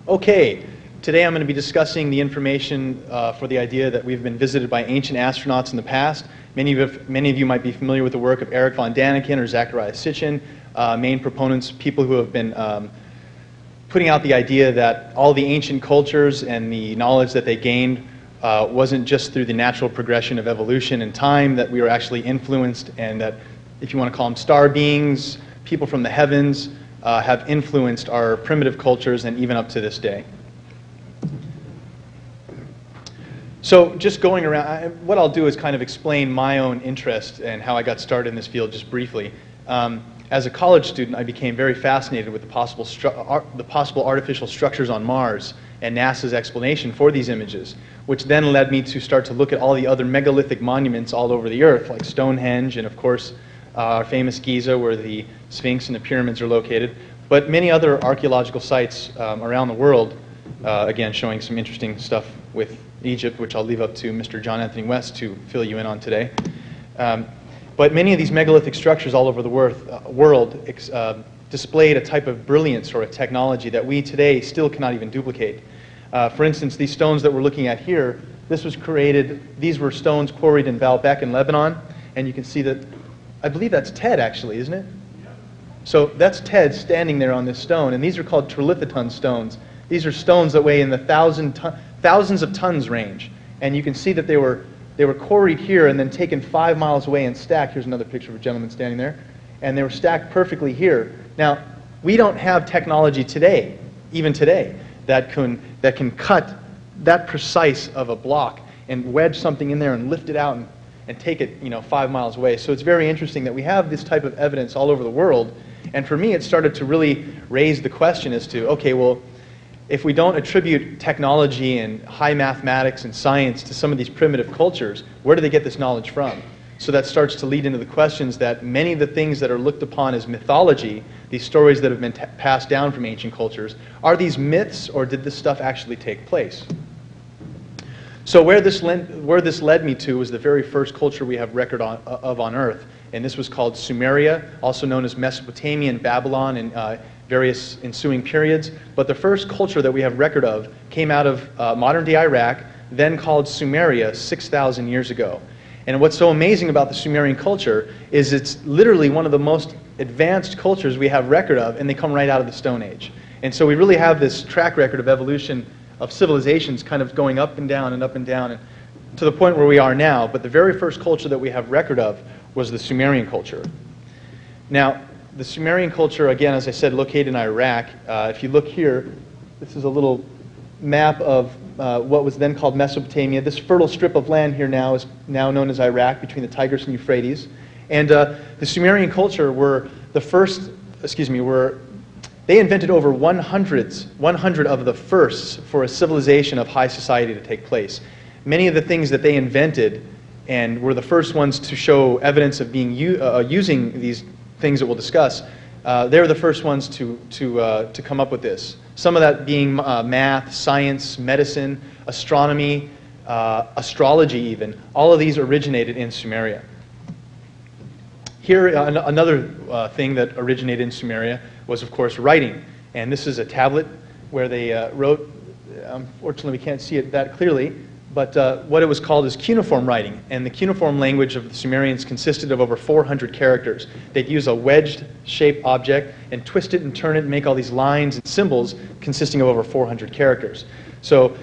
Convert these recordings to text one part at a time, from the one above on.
Okay, today I'm going to be discussing the information for the idea that we've been visited by ancient astronauts in the past. Many of you might be familiar with the work of Erich von Däniken or Zecharia Sitchin, main proponents, people who have been putting out the idea that all the ancient cultures and the knowledge that they gained wasn't just through the natural progression of evolution and time, that we were actually influenced, and that, if you want to call them star beings, people from the heavens, have influenced our primitive cultures and even up to this day. So just going around, what I'll do is kind of explain my own interest and how I got started in this field just briefly. As a college student, I became very fascinated with the possible artificial structures on Mars and NASA's explanation for these images, which then led me to start to look at all the other megalithic monuments all over the Earth, like Stonehenge and, of course, our famous Giza, where the Sphinx and the pyramids are located, but many other archaeological sites around the world, again, showing some interesting stuff with Egypt, which I'll leave up to Mr. John Anthony West to fill you in on today. But many of these megalithic structures all over the world displayed a type of brilliance or a technology that we today still cannot even duplicate. For instance, these stones that we're looking at here, these were stones quarried in Baalbek in Lebanon, and you can see that, I believe that's Ted actually, isn't it? Yeah. So that's Ted standing there on this stone, and these are called trilithotun stones. These are stones that weigh in the thousands of tons range, and you can see that they were quarried here and then taken 5 miles away and stacked. Here's another picture of a gentleman standing there, and they were stacked perfectly here. Now, we don't have technology today, even today, that can cut that precise of a block and wedge something in there and lift it out and take it, 5 miles away. So it's very interesting that we have this type of evidence all over the world. And for me, it started to really raise the question as to, okay, well, if we don't attribute technology and high mathematics and science to some of these primitive cultures, where do they get this knowledge from? So that starts to lead into the questions that many of the things that are looked upon as mythology, these stories that have been passed down from ancient cultures, are these myths, or did this stuff actually take place? So where this led me to was the very first culture we have record of on Earth, and this was called Sumeria, also known as Mesopotamia and Babylon and various ensuing periods. But the first culture that we have record of came out of modern-day Iraq, then called Sumeria, 6,000 years ago. And what's so amazing about the Sumerian culture is it's literally one of the most advanced cultures we have record of, and they come right out of the Stone Age. And so we really have this track record of evolution of civilizations kind of going up and down and up and down and to the point where we are now. But the very first culture that we have record of was the Sumerian culture. Now, the Sumerian culture, again, as I said, located in Iraq. If you look here, this is a little map of what was then called Mesopotamia. This fertile strip of land here now is now known as Iraq, between the Tigris and Euphrates. And the Sumerian culture were the first, they invented over 100 of the firsts for a civilization of high society to take place. Many of the things that they invented and were the first ones to show evidence of being using these things that we'll discuss, they're the first ones to come up with this. Some of that being math, science, medicine, astronomy, astrology even. All of these originated in Sumeria. Here, another thing that originated in Sumeria was, of course, writing. And this is a tablet where they wrote, unfortunately we can't see it that clearly, but what it was called is cuneiform writing. And the cuneiform language of the Sumerians consisted of over 400 characters. They'd use a wedged-shaped object and twist it and turn it and make all these lines and symbols consisting of over 400 characters. So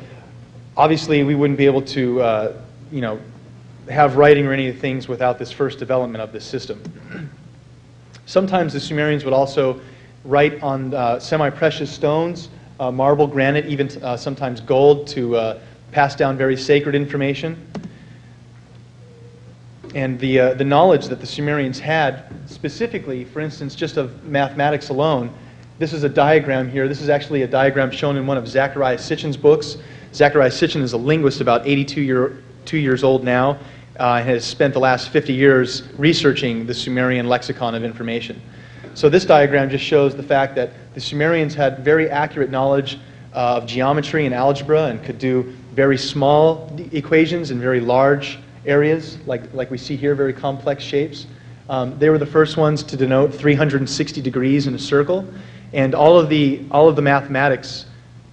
obviously we wouldn't be able to have writing or any of the things without this first development of this system. Sometimes the Sumerians would also write on semi-precious stones, marble, granite, even sometimes gold, to pass down very sacred information. And the knowledge that the Sumerians had, specifically, for instance, just of mathematics alone, this is a diagram here. This is actually a diagram shown in one of Zecharia Sitchin's books. Zecharia Sitchin is a linguist, about 82 years old now, and has spent the last 50 years researching the Sumerian lexicon of information. So this diagram just shows the fact that the Sumerians had very accurate knowledge of geometry and algebra and could do very small equations in very large areas, like we see here, very complex shapes. They were the first ones to denote 360 degrees in a circle, and all of the mathematics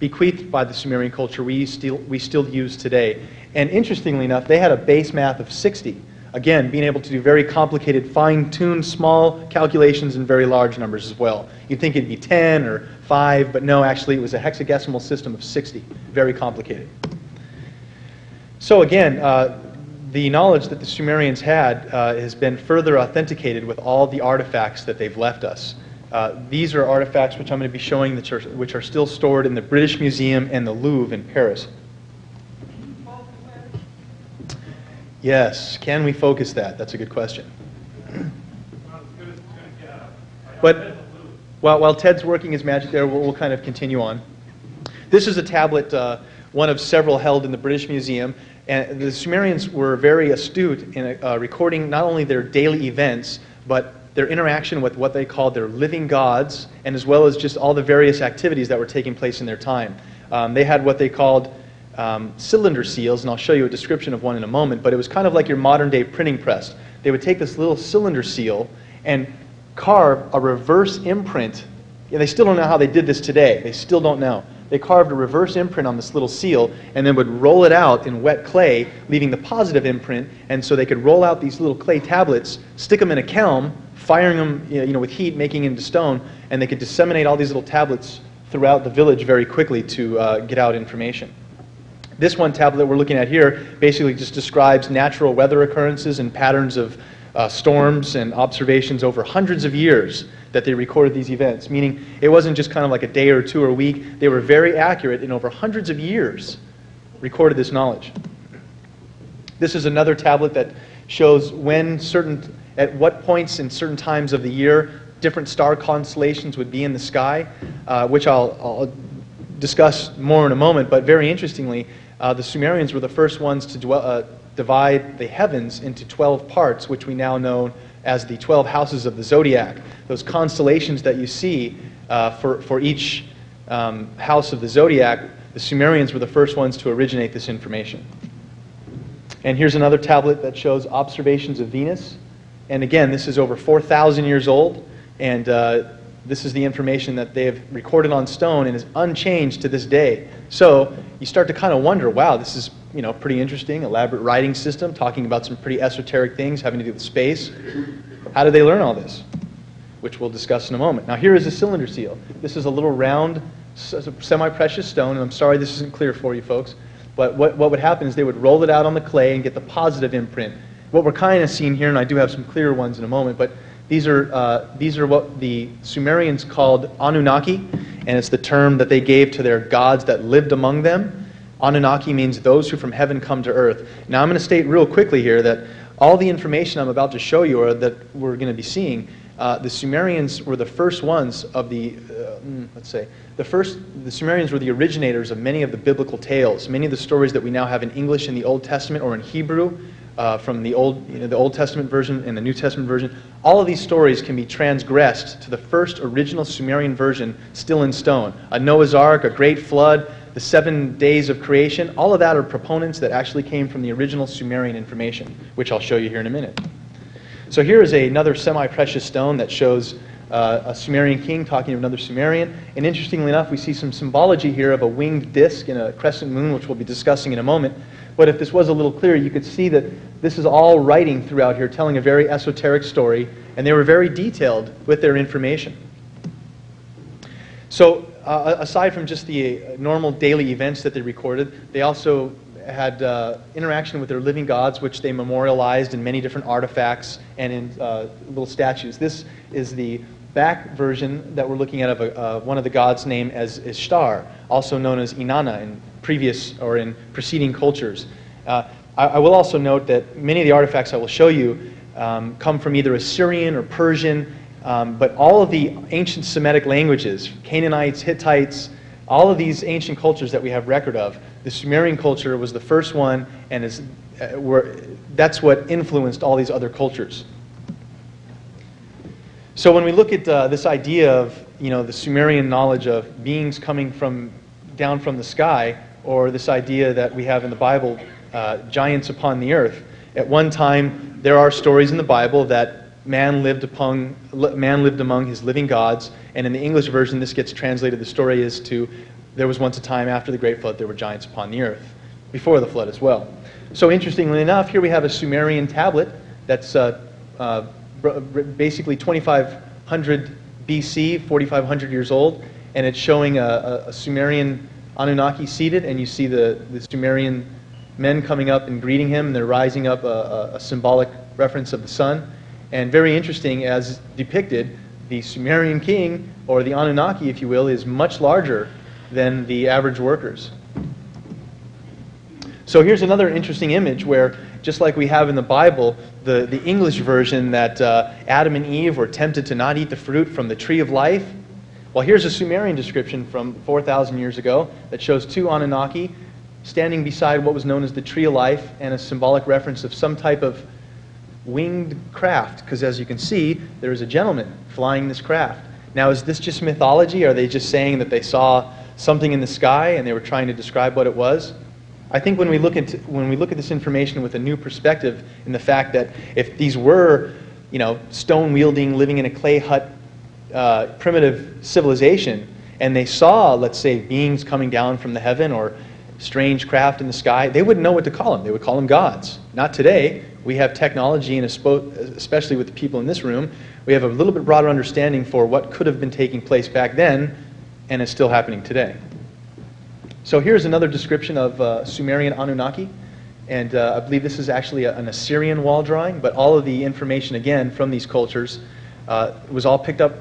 bequeathed by the Sumerian culture we still use today. And interestingly enough, they had a base math of 60. Again, being able to do very complicated, fine-tuned, small calculations in very large numbers as well. You'd think it'd be 10 or 5, but no, actually it was a hexadecimal system of 60. Very complicated. So again, the knowledge that the Sumerians had has been further authenticated with all the artifacts that they've left us. These are artifacts which I'm going to be showing which are still stored in the British Museum and the Louvre in Paris. Yes, can we focus that? That's a good question. But while Ted's working his magic there, we'll kind of continue on. This is a tablet, one of several held in the British Museum. And the Sumerians were very astute in recording not only their daily events, but their interaction with what they called their living gods, and as well as just all the various activities that were taking place in their time. They had what they called cylinder seals, and I'll show you a description of one in a moment, but it was kind of like your modern-day printing press. They would take this little cylinder seal and carve a reverse imprint. Yeah, they still don't know how they did this today. They still don't know. They carved a reverse imprint on this little seal and then would roll it out in wet clay, leaving the positive imprint, and so they could roll out these little clay tablets, stick them in a kiln, firing them with heat, making it into stone, and they could disseminate all these little tablets throughout the village very quickly to get out information. This one tablet that we're looking at here basically just describes natural weather occurrences and patterns of storms and observations over hundreds of years that they recorded these events, meaning it wasn't just kind of like a day or two or a week. They were very accurate, and over hundreds of years recorded this knowledge. This is another tablet that shows at what points in certain times of the year different star constellations would be in the sky, which I'll discuss more in a moment, but very interestingly, the Sumerians were the first ones to divide the heavens into 12 parts, which we now know as the 12 houses of the zodiac. Those constellations that you see for each house of the zodiac, the Sumerians were the first ones to originate this information. And here's another tablet that shows observations of Venus. And again, this is over 4,000 years old, and this is the information that they have recorded on stone and is unchanged to this day. So you start to kind of wonder, wow, this is pretty interesting, elaborate writing system, talking about some pretty esoteric things having to do with space. How did they learn all this? Which we'll discuss in a moment. Now here is a cylinder seal. This is a little round, semi-precious stone, and I'm sorry this isn't clear for you folks, but what would happen is they would roll it out on the clay and get the positive imprint. What we're kind of seeing here, and I do have some clearer ones in a moment, but these are what the Sumerians called Anunnaki, and it's the term that they gave to their gods that lived among them. Anunnaki means those who from heaven come to earth. Now I'm going to state real quickly here that all the information I'm about to show you, or that we're going to be seeing, the Sumerians were the first ones of the, the Sumerians were the originators of many of the biblical tales, many of the stories that we now have in English in the Old Testament or in Hebrew, from the Old Testament version and the New Testament version. All of these stories can be transgressed to the first original Sumerian version still in stone. A Noah's Ark, a great flood, the 7 days of creation, all of that are proponents that actually came from the original Sumerian information, which I'll show you here in a minute. So here is another semi-precious stone that shows a Sumerian king talking to another Sumerian. And interestingly enough, we see some symbology here of a winged disc and a crescent moon, which we'll be discussing in a moment. But if this was a little clearer, you could see that this is all writing throughout here, telling a very esoteric story, and they were very detailed with their information. So aside from just the normal daily events that they recorded, they also had interaction with their living gods, which they memorialized in many different artifacts and in little statues. This is the back version that we're looking at of one of the gods named as Ishtar, also known as Inanna in previous or in preceding cultures. I will also note that many of the artifacts I will show you come from either Assyrian or Persian, but all of the ancient Semitic languages, Canaanites, Hittites, all of these ancient cultures that we have record of, the Sumerian culture was the first one, and that's what influenced all these other cultures. So when we look at this idea of the Sumerian knowledge of beings coming down from the sky, or this idea that we have in the Bible, giants upon the earth, at one time there are stories in the Bible that man lived among his living gods, and in the English version this gets translated, the story is to, there was once a time after the great flood there were giants upon the earth, before the flood as well. So interestingly enough, here we have a Sumerian tablet that's basically 2500 BC, 4500 years old, and it's showing a Sumerian Anunnaki seated, and you see the Sumerian men coming up and greeting him, and they're rising up, a symbolic reference of the sun. And very interesting, as depicted, the Sumerian king, or the Anunnaki, if you will, is much larger than the average workers. So here's another interesting image where, just like we have in the Bible, the English version that Adam and Eve were tempted to not eat the fruit from the tree of life. Well, here's a Sumerian description from 4,000 years ago that shows two Anunnaki standing beside what was known as the tree of life, and a symbolic reference of some type of winged craft, because as you can see, there is a gentleman flying this craft. Now, is this just mythology? Are they just saying that they saw something in the sky and they were trying to describe what it was? I think when we look at this information with a new perspective, in the fact that if these were, stone wielding, living in a clay hut, primitive civilization, and they saw, let's say, beings coming down from the heaven or strange craft in the sky, they wouldn't know what to call them. They would call them gods. Not today. We have technology, and especially with the people in this room, we have a little bit broader understanding for what could have been taking place back then and is still happening today. So here's another description of Sumerian Anunnaki, and I believe this is actually an Assyrian wall drawing, but all of the information, again, from these cultures was all picked up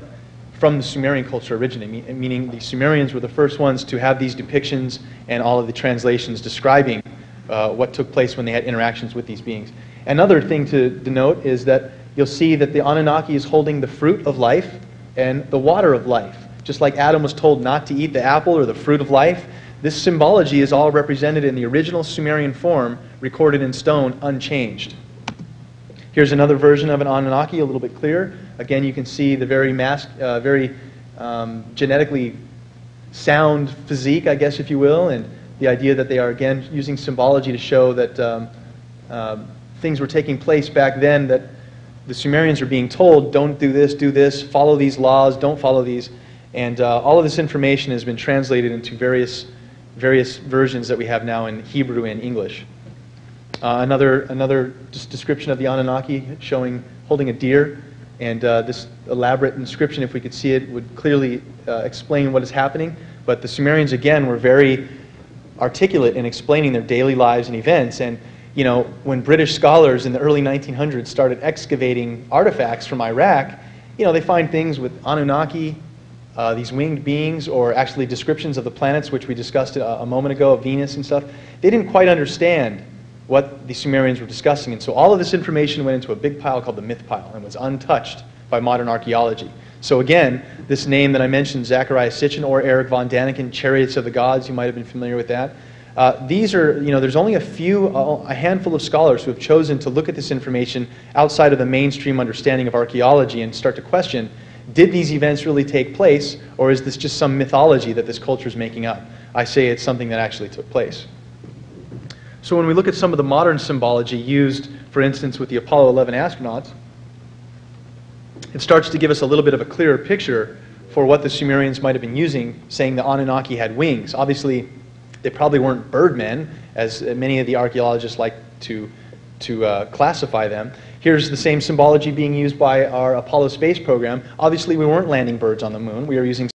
from the Sumerian culture originally, meaning the Sumerians were the first ones to have these depictions and all of the translations describing what took place when they had interactions with these beings. Another thing to denote is that you'll see that the Anunnaki is holding the fruit of life and the water of life. Just like Adam was told not to eat the apple or the fruit of life, this symbology is all represented in the original Sumerian form, recorded in stone, unchanged. Here's another version of an Anunnaki, a little bit clearer. Again, you can see the very genetically sound physique, I guess, if you will, and the idea that they are, again, using symbology to show that things were taking place back then that the Sumerians were being told, don't do this, follow these laws, don't follow these. And all of this information has been translated into various versions that we have now in Hebrew and English. Another description of the Anunnaki showing holding a deer, and this elaborate inscription, if we could see it, would clearly explain what is happening. But the Sumerians, again, were very articulate in explaining their daily lives and events. And when British scholars in the early 1900s started excavating artifacts from Iraq, they find things with Anunnaki, these winged beings, or actually descriptions of the planets, which we discussed a moment ago, of Venus and stuff. They didn't quite understand what the Sumerians were discussing, and so all of this information went into a big pile called the myth pile and was untouched by modern archaeology. So again, this name that I mentioned, Zechariah Sitchin or Eric von Daniken, Chariots of the Gods, you might have been familiar with that. These are, there's only a handful of scholars who have chosen to look at this information outside of the mainstream understanding of archaeology and start to question, did these events really take place, or is this just some mythology that this culture is making up? I say it's something that actually took place. So when we look at some of the modern symbology used, for instance, with the Apollo 11 astronauts, it starts to give us a little bit of a clearer picture for what the Sumerians might have been using, saying the Anunnaki had wings. Obviously, they probably weren't birdmen, as many of the archaeologists like to classify them. Here's the same symbology being used by our Apollo space program. Obviously, we weren't landing birds on the moon. We were using